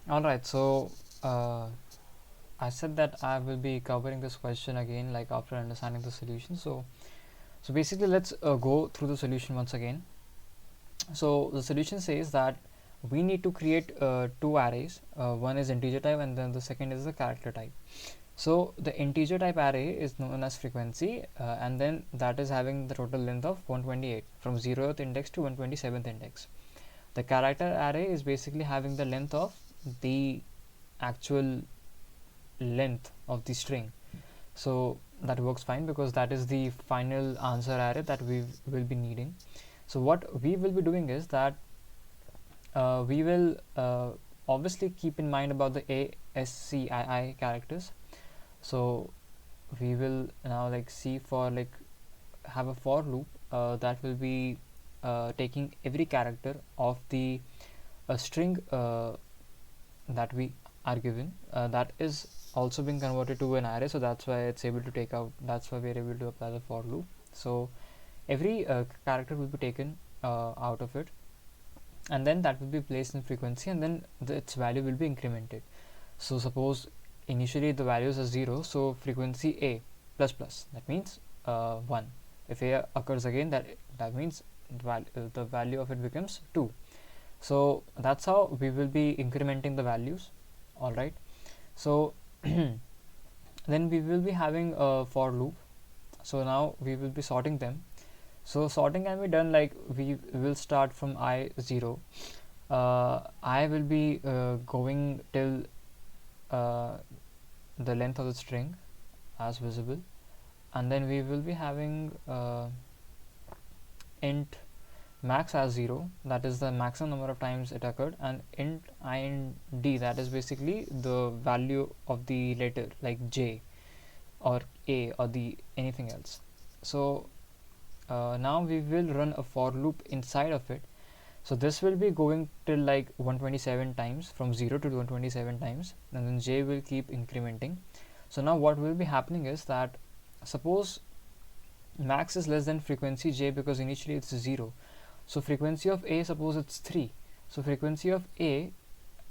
Alright, so I said that I will be covering this question again, like after understanding the solution. So basically, let's go through the solution once again. So the solution says that we need to create two arrays. One is integer type, and then the second is the character type. So the integer type array is known as frequency, and then that is having the total length of 128 from 0th index to 127th index. The character array is basically having the length of the actual length of the string. So that works fine because that is the final answer array that we will be needing. So what we will be doing is that we will obviously keep in mind about the ASCII characters. So we will now like see for like have a for loop that will be taking every character of the string that we are given, that is also being converted to an array, so that's why it's able to take out, that's why we're able to apply the for loop. So every character will be taken out of it, and then that will be placed in frequency, and then its value will be incremented. So suppose initially the values are 0, so frequency a plus plus, that means 1. If a occurs again, that means the value of it becomes 2. So that's how we will be incrementing the values. All right, so then we will be having a for loop. So now we will be sorting them. So sorting can be done like we will start from I0. I will be going till the length of the string as visible, and then we will be having int max as 0, that is the maximum number of times it occurred, and int ind, that is basically the value of the letter like j or a or the anything else. So now we will run a for loop inside of it. So this will be going till like 127 times, from 0 to 127 times, and then j will keep incrementing. So now what will be happening is that suppose max is less than frequency j because initially it's 0. So frequency of a, suppose it's 3. So frequency of a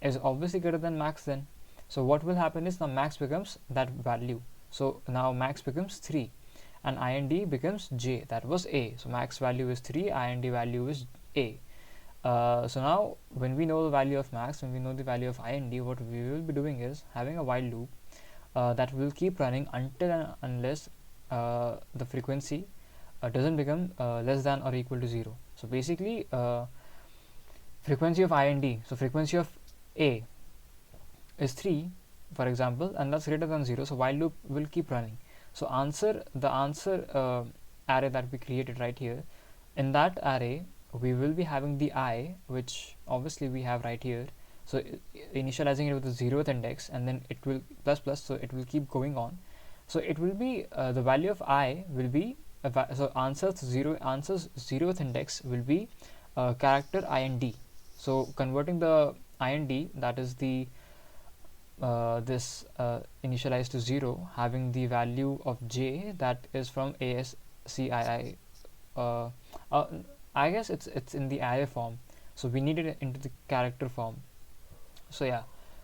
is obviously greater than max then. So what will happen is now max becomes that value. So now max becomes 3 and ind becomes j, that was a. So max value is 3, ind value is a. So now when we know the value of max, when we know the value of ind, what we will be doing is having a while loop that will keep running until and unless the frequency doesn't become less than or equal to 0. So basically frequency of ind, so frequency of a is 3 for example, and that's greater than 0, so while loop will keep running. So the answer array that we created right here, in that array we will be having the I, which obviously we have right here. So initializing it with the 0th index, and then it will plus plus, so it will keep going on. So it will be the value of I will be so answers 0th index will be character ind. So converting the ind, that is the this initialized to 0, having the value of j, that is from ASCII. I guess it's in the array form, so we need it into the character form. So yeah,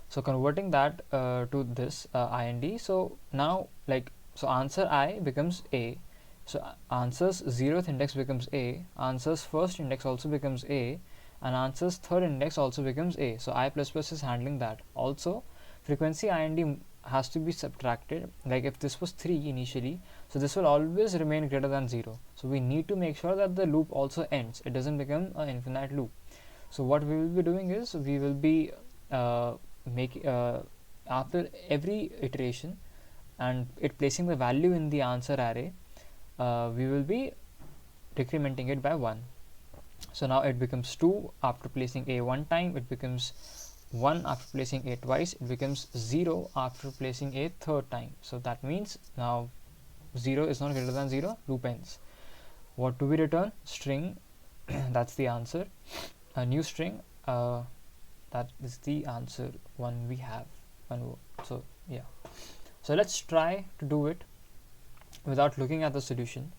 so converting that to this ind. So now like, so answer I becomes a, so answers 0th index becomes a, answers first index also becomes a, and answers third index also becomes a. So I plus plus is handling that. Also frequency ind has to be subtracted, like if this was 3 initially, so this will always remain greater than 0. So we need to make sure that the loop also ends, it doesn't become an infinite loop. So what we will be doing is we will be after every iteration and it placing the value in the answer array, we will be decrementing it by 1. So now it becomes 2 after placing a one time, it becomes 1 after placing a twice, it becomes 0 after placing a third time. So that means now 0 is not greater than 0, loop ends. What do we return? String. That's the answer. A new string. That is the answer one we have. So yeah, so let's try to do it without looking at the solution.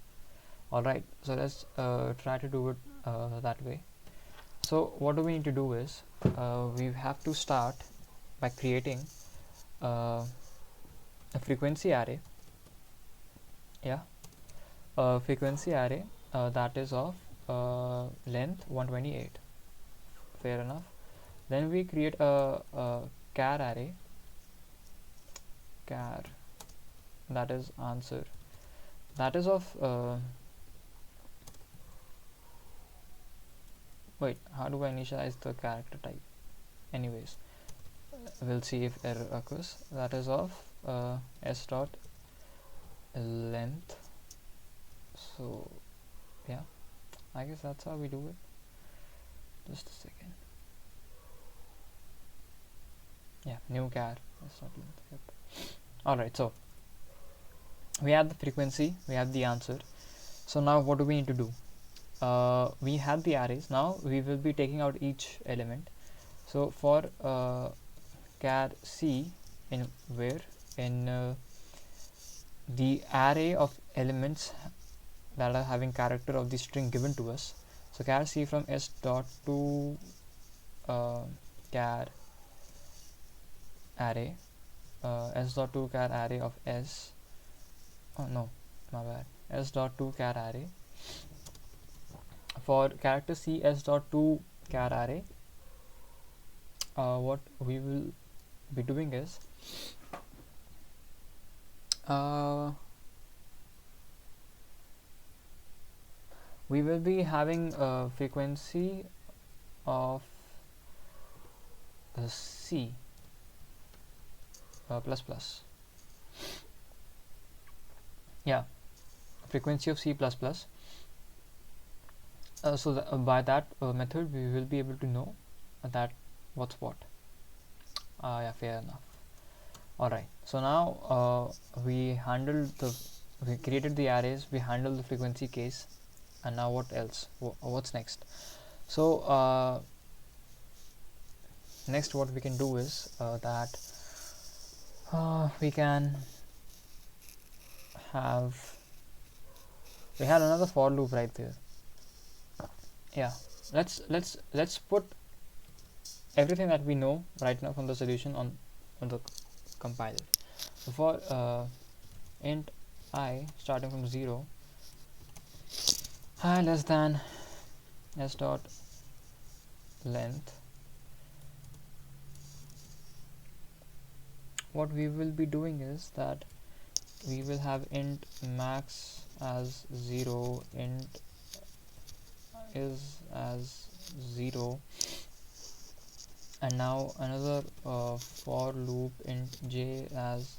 Alright, so let's try to do it that way. So what do we need to do is we have to start by creating a frequency array. Yeah, a frequency array that is of length 128. Fair enough. Then we create a char array, char, that is answer, that is of wait, how do I initialize the character type? Anyways, we'll see if error occurs. That is of s dot length. So yeah, I guess that's how we do it. Just a second. Yeah, new char s dot length. Yep. All right, so we have the frequency, we have the answer. So now what do we need to do? We have the arrays. Now we will be taking out each element. So for char c, in where in the array of elements that are having character of the string given to us. So char c from s dot to char array, s dot to char array of s. Oh no, my bad. S dot to char array. For character c, s dot to char array, what we will be doing is we will be having a frequency of c plus plus. Yeah, frequency of c plus plus. So by that method we will be able to know that what's what. Yeah, fair enough. Alright, so now we created the arrays, we handled the frequency case, and now what else? What's next? So next what we can do is that we can we had another for loop right there. Yeah, let's put everything that we know right now from the solution on the compiler. So for int I starting from 0, I less than s dot length, what we will be doing is that we will have int max as 0, int is as 0, and now another for loop int j as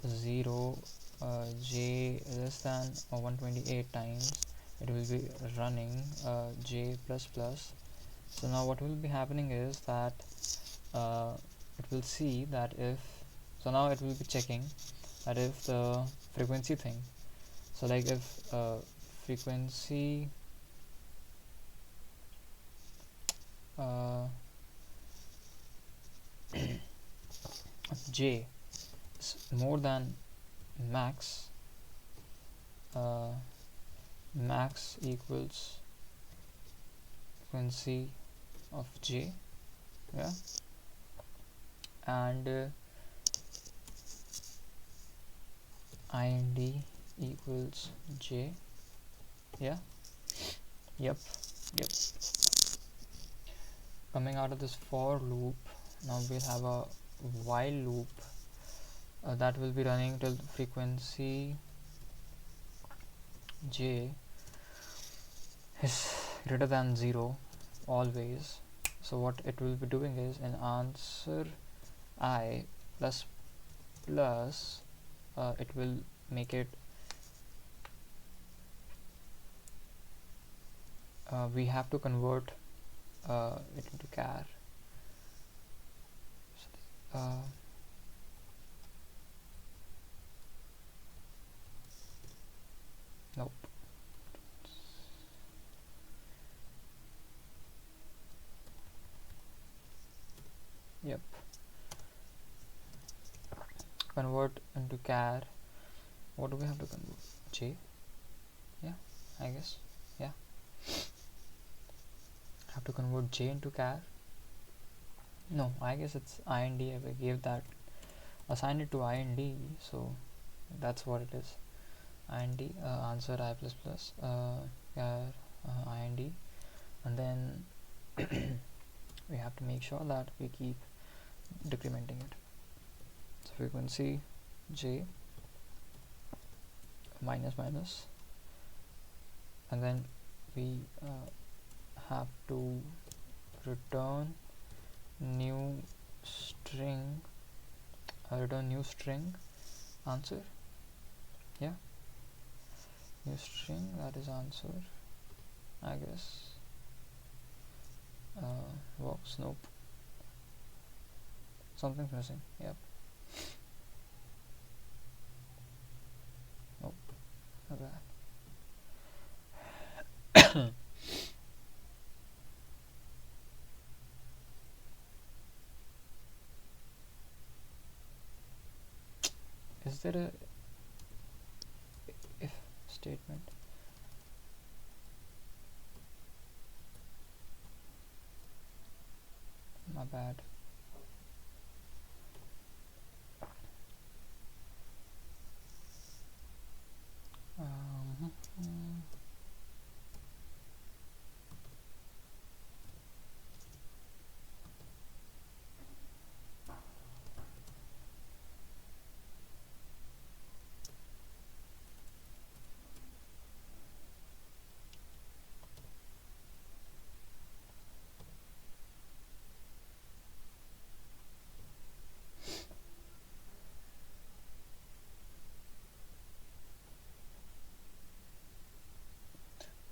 0, j less than 128 times it will be running j plus plus. So now what will be happening is that it will see that if, so now it will be checking that if the frequency thing, so like if frequency j is more than max, max equals frequency of j, yeah, and ind equals j, yeah, yep. Coming out of this for loop, now we'll have a while loop that will be running till frequency j is greater than 0 always. So what it will be doing is in answer I plus plus it will make it we have to convert it into char. Nope. Yep. Convert into char. What do we have to convert? J? Yeah, I guess. Yeah. Have to convert j into char. No, I guess it's IND. I gave that, assigned it to IND, so that's what it is. IND, answer I plus plus, yeah, IND, and then we have to make sure that we keep decrementing it. So frequency J minus minus, and then we have to return new string, return new string answer. Yeah, new string, that is answer, I guess. Works. Nope, something's missing. Yep. Nope, not bad. Is there a if statement? My bad. Um,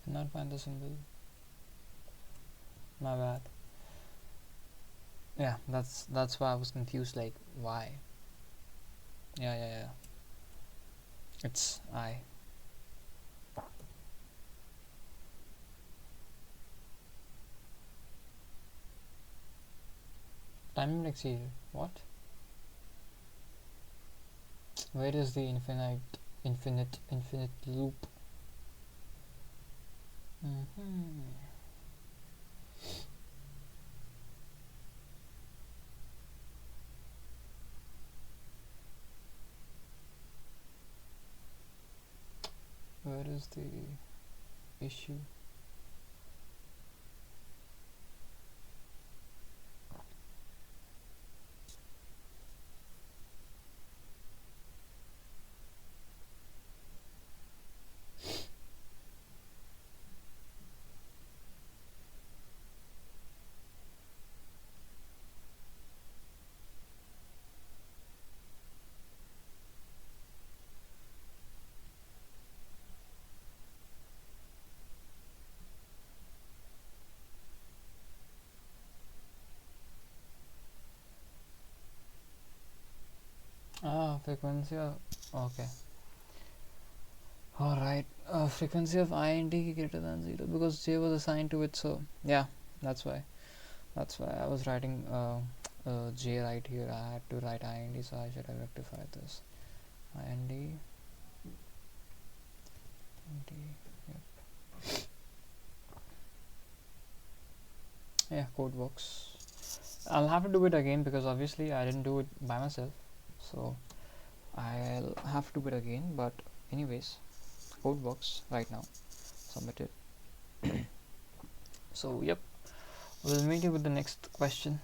Cannot find the symbol. My bad. Yeah, that's why I was confused. Like, why? Yeah. It's I. Timing exceeded. What? Where is the infinite loop? Where is the issue? Frequency of, okay. Alright, frequency of IND greater than 0 because J was assigned to it, so yeah, that's why I was writing J right here. I had to write IND, so I should have rectified this. IND, yep. Yeah, code works. I'll have to do it again because obviously I didn't do it by myself, so I'll have to do it again, but anyways, code works right now. Submit it. So yep, we'll meet you with the next question.